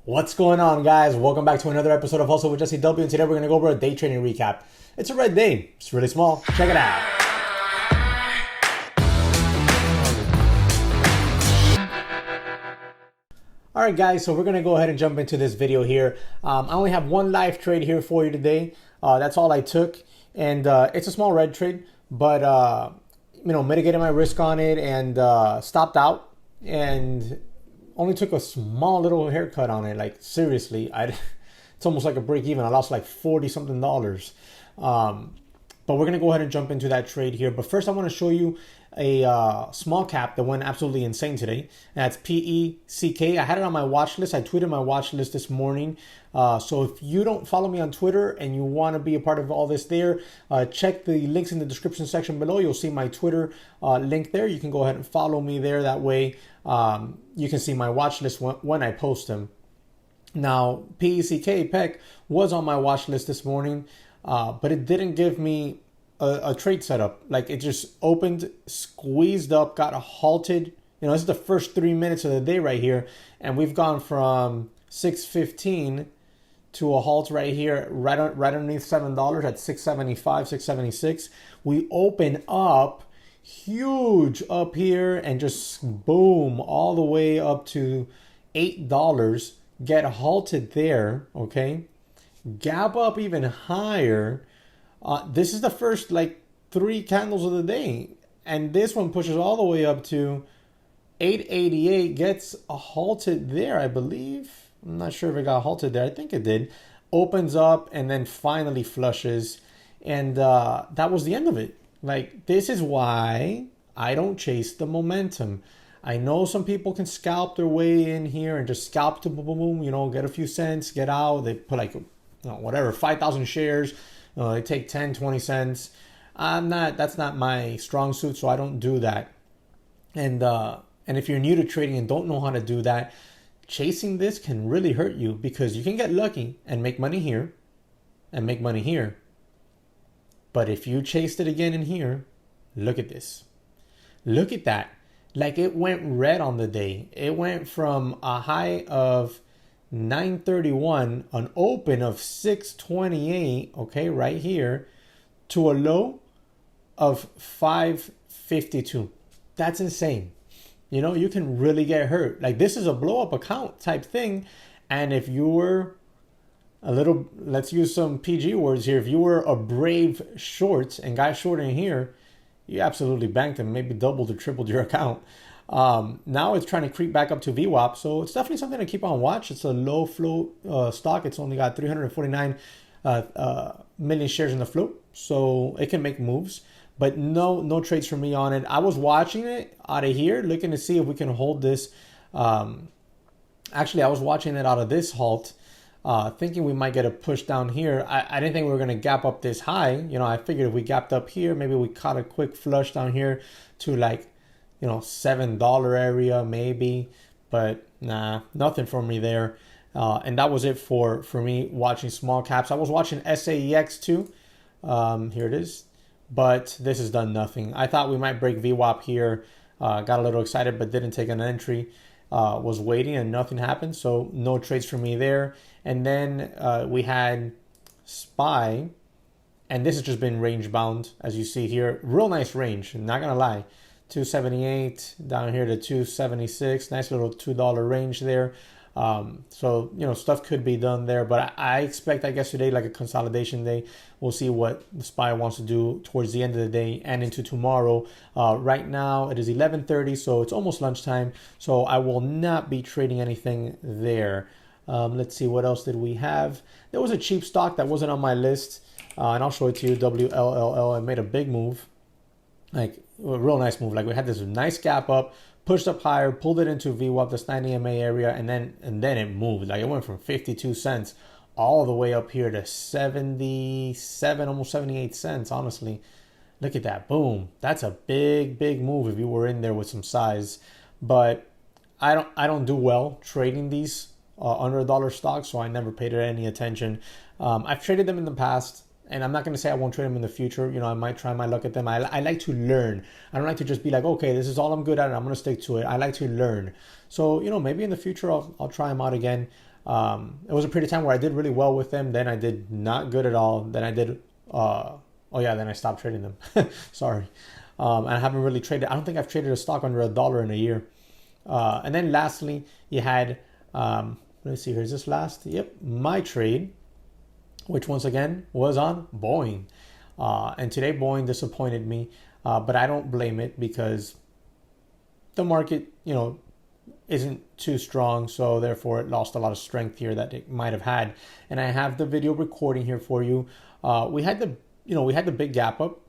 What's going on, guys? Welcome back to another episode of Hustle with JesseW, and today we're going to go over a day trading recap. It's a red day. It's really small. Check it out. Alright guys, so we're going to go ahead and jump into this video here. I only have one live trade here for you today. That's all I took, and it's a small red trade, but mitigated my risk on it and stopped out and only took a small little haircut on it. Like seriously, it's almost like a break even. I lost like 40 something dollars. But we're gonna go ahead and jump into that trade here. But first I want to show you a small cap that went absolutely insane today. And that's PECK. I had it on my watch list. I tweeted my watch list this morning. So if you don't follow me on Twitter and you want to be a part of all this there, check the links in the description section below. You'll see my Twitter link there. You can go ahead and follow me there. That way you can see my watch list when I post them. Now, PECK was on my watch list this morning, but it didn't give me a trade setup. Like it just opened, squeezed up, got halted. This is the first 3 minutes of the day right here, and we've gone from 6.15 to a halt right here, right underneath $7 at 6.75, 6.76. We open up huge up here and just boom all the way up to $8. Get halted there, okay? Gap up even higher. This is the first like 3 candles of the day, and this one pushes all the way up to 888, gets halted there, I believe. I'm not sure if it got halted there. I think it did. Opens up and then finally flushes, and that was the end of it. Like, this is why I don't chase the momentum. I know some people can scalp their way in here and just scalp to boom, boom, boom, get a few cents, get out. They put like, whatever, 5,000 shares. They take 10, 20 cents. That's not my strong suit, so I don't do that. And if you're new to trading and don't know how to do that, chasing this can really hurt you, because you can get lucky and make money here and make money here. But if you chased it again in here, look at this. Look at that. Like, it went red on the day. It went from a high of 931, an open of 628, okay, right here, to a low of 552. That's insane. You can really get hurt. Like, this is a blow up account type thing. And if you were a little, let's use some PG words here, if you were a brave short and got short in here, you absolutely banked and maybe doubled or tripled your account. Now it's trying to creep back up to VWAP, so it's definitely something to keep on watch. It's a low float stock. It's only got 349 million shares in the float, so it can make moves, but no trades for me on it. I was watching it out of here, looking to see if we can hold this. Actually, I was watching it out of this halt, thinking we might get a push down here. I didn't think we were going to gap up this high. I figured if we gapped up here, maybe we caught a quick flush down here to like, $7 area maybe, but nah, nothing for me there. And that was it for me watching small caps. I was watching SAEX too. Here it is, but this has done nothing. I thought we might break VWAP here. Got a little excited, but didn't take an entry. Was waiting and nothing happened, so no trades for me there. And then we had SPY, and this has just been range bound, as you see here. Real nice range, not gonna lie. 278 down here to 276, nice little $2 range there. So stuff could be done there, but I expect, I guess, today like a consolidation day. We'll see what the SPY wants to do towards the end of the day and into tomorrow. Right now it is 11:30, so it's almost lunchtime, so I will not be trading anything there. Let's see, what else did we have? There was a cheap stock that wasn't on my list, and I'll show it to you. WLLL. I made a big move, like a real nice move. Like, we had this nice gap up, pushed up higher, pulled it into VWAP, this 90 MA area, and then it moved. Like, it went from 52 cents all the way up here to 77, almost 78 cents. Honestly, look at that. Boom. That's a big move if you were in there with some size. But I don't do well trading these under $1 stocks, so I never paid it any attention. I've traded them in the past, And I'm not going to say I won't trade them in the future. You know, I might try my luck at them. I like to learn. I don't like to just be like, okay, this is all I'm good at, and I'm going to stick to it. I like to learn. So, you know, maybe in the future I'll try them out again. It was a period of time where I did really well with them. Then I did not good at all. Then I did, then I stopped trading them. Sorry. I haven't really traded. I don't think I've traded a stock under $1 in a year. And then lastly, you had, let's see here. Is this last? Yep. My trade, which once again was on Boeing. And today Boeing disappointed me, but I don't blame it because the market, you know, isn't too strong. So therefore it lost a lot of strength here that it might have had. And I have the video recording here for you. We had the big gap up.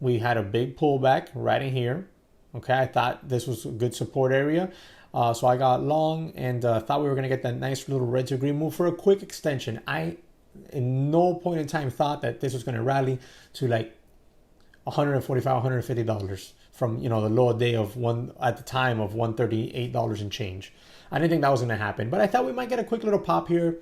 We had a big pullback right in here. Okay. I thought this was a good support area. So I got long and thought we were going to get that nice little red to green move for a quick extension. I, in no point in time, thought that this was going to rally to like $145, $150 from, you know, the low day of at the time of $138 and change. I didn't think that was going to happen, but I thought we might get a quick little pop here,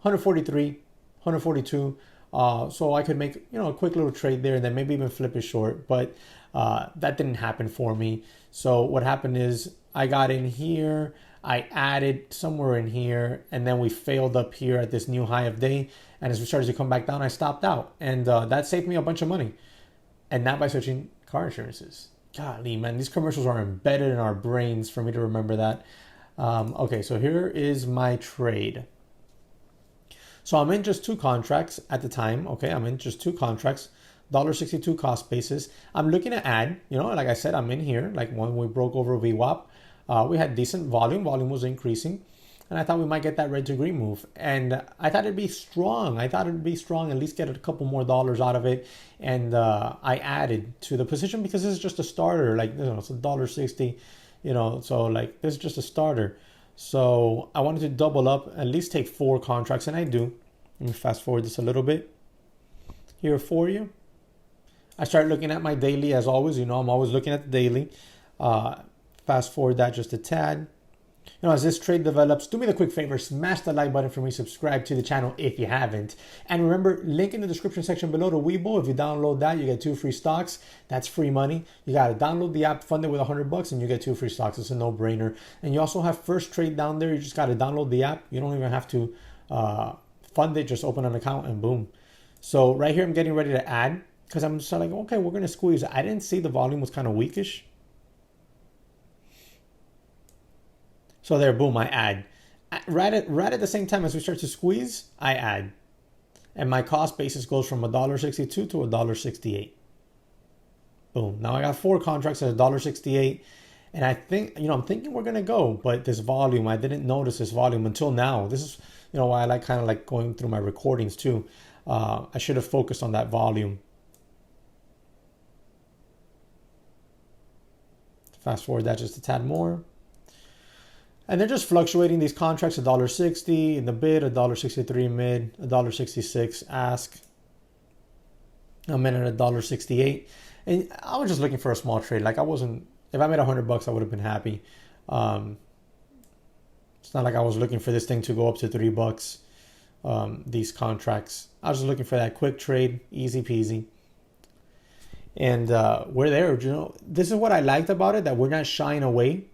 143, 142. So I could make, you know, a quick little trade there and then maybe even flip it short, but that didn't happen for me. So what happened is I got in here, I added somewhere in here, and then we failed up here at this new high of day. And as we started to come back down, I stopped out. And that saved me a bunch of money. And not by switching car insurances. Golly, man, these commercials are embedded in our brains for me to remember that. Okay, so here is my trade. So I'm in just 2 contracts at the time. Okay, I'm in just 2 contracts. $1.62 cost basis. I'm looking to add, you know, like I said, I'm in here. Like when we broke over VWAP. We had decent volume. Volume was increasing. And I thought we might get that red to green move. And I thought it'd be strong. At least get a couple more dollars out of it. And I added to the position because this is just a starter. Like, you know, it's $1.60, you know, so like this is just a starter. So I wanted to double up, at least take 4 contracts. And I do. Let me fast forward this a little bit here for you. I started looking at my daily as always. You know, I'm always looking at the daily. Fast forward that just a tad. You know, as this trade develops, do me the quick favor, smash the like button for me, subscribe to the channel if you haven't. And remember, link in the description section below to Webull. If you download that, you get 2 free stocks. That's free money. You got to download the app, fund it with $100, and you get 2 free stocks. It's a no-brainer. And you also have first trade down there. You just got to download the app. You don't even have to fund it. Just open an account and boom. So right here, I'm getting ready to add because I'm just like, okay, we're going to squeeze. I didn't see the volume was kind of weakish. So there, boom, I add. Right at the same time as we start to squeeze, I add. And my cost basis goes from $1.62 to $1.68. Boom. Now I got 4 contracts at $1.68. And I think, you know, I'm thinking we're going to go. But this volume, I didn't notice this volume until now. This is, you know, why I like kind of like going through my recordings too. I should have focused on that volume. Fast forward that just a tad more. And they're just fluctuating these contracts, $1.60 in the bid, $1.63 mid, $1.66 ask. I'm in at $1.68. And I was just looking for a small trade. Like I wasn't, if I made $100, I would have been happy. It's not like I was looking for this thing to go up to $3, these contracts. I was just looking for that quick trade, easy peasy. And we're there, you know. This is what I liked about it, that we're not shying away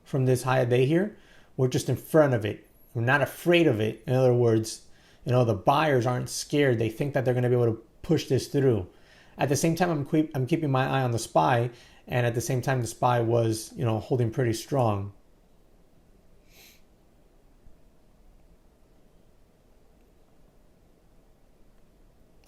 from this high day here. We're just in front of it. We're not afraid of it. In other words, you know, the buyers aren't scared. They think that they're going to be able to push this through. At the same time, I'm keeping my eye on the SPY, and at the same time, the SPY was, you know, holding pretty strong.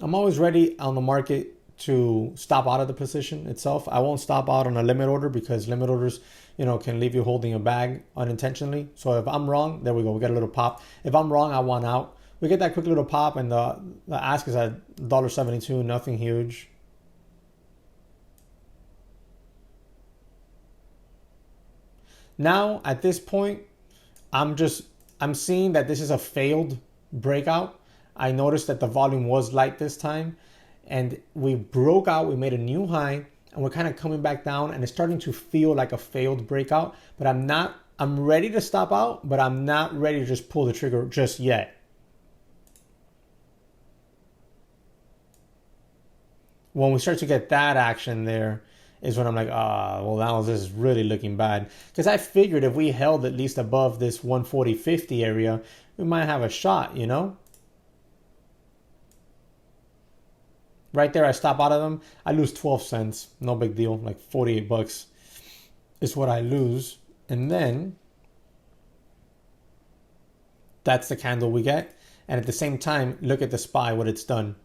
I'm always ready on the market to stop out of the position itself. I won't stop out on a limit order because limit orders, you know, can leave you holding a bag unintentionally. So if I'm wrong, there we go. We get a little pop. If I'm wrong, I want out. We get that quick little pop, and the ask is at $1.72, nothing huge. Now, at this point, I'm seeing that this is a failed breakout. I noticed that the volume was light this time, and we broke out. We made a new high, and we're kind of coming back down, and it's starting to feel like a failed breakout. But I'm ready to stop out, but I'm not ready to just pull the trigger just yet. When we start to get that action there is when I'm like, well, now this is really looking bad. Because I figured if we held at least above this 140.50 area, we might have a shot, you know? Right there, I stop out of them. I lose 12 cents. No big deal. Like 48 bucks is what I lose. And then that's the candle we get. And at the same time, look at the SPY, what it's done.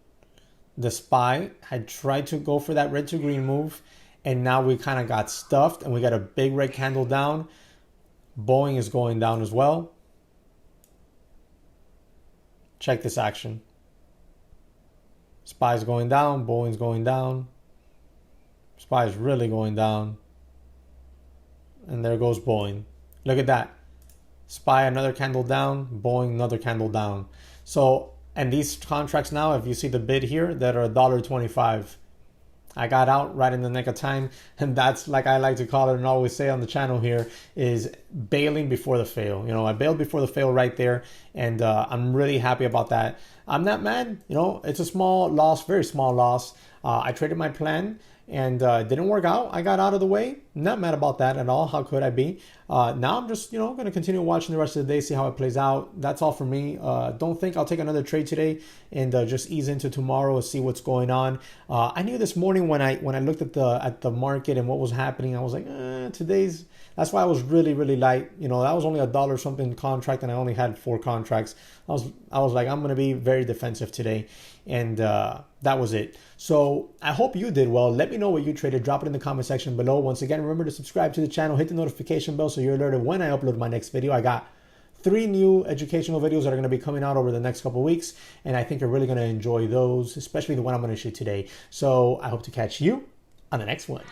The SPY had tried to go for that red to green move. And now we kind of got stuffed and we got a big red candle down. Boeing is going down as well. Check this action. SPY's going down, Boeing's going down. SPY's really going down. And there goes Boeing. Look at that. SPY another candle down, Boeing another candle down. So, and these contracts now, if you see the bid here, that are $1.25. I got out right in the nick of time, and that's, like I like to call it and always say on the channel here, is bailing before the fail. You know, I bailed before the fail right there, and I'm really happy about that. I'm not mad. You know, it's a small loss, very small loss. I traded my plan, and it didn't work out. I got out of the way. Not mad about that at all. How could I be? Now I'm just, you know, going to continue watching the rest of the day, see how it plays out. That's all for me. Don't think I'll take another trade today and just ease into tomorrow and see what's going on. I knew this morning when I looked at the market and what was happening, I was like, today's. That's why I was really, really light. You know, that was only $1 something contract, and I only had 4 contracts. I was like, I'm going to be very defensive today, and that was it. So I hope you did well. Let me know what you traded. Drop it in the comment section below. Once again, remember to subscribe to the channel, hit the notification bell so you're alerted when I upload my next video. I got 3 new educational videos that are going to be coming out over the next couple of weeks, and I think you're really going to enjoy those, especially the one I'm going to shoot today. So I hope to catch you on the next one.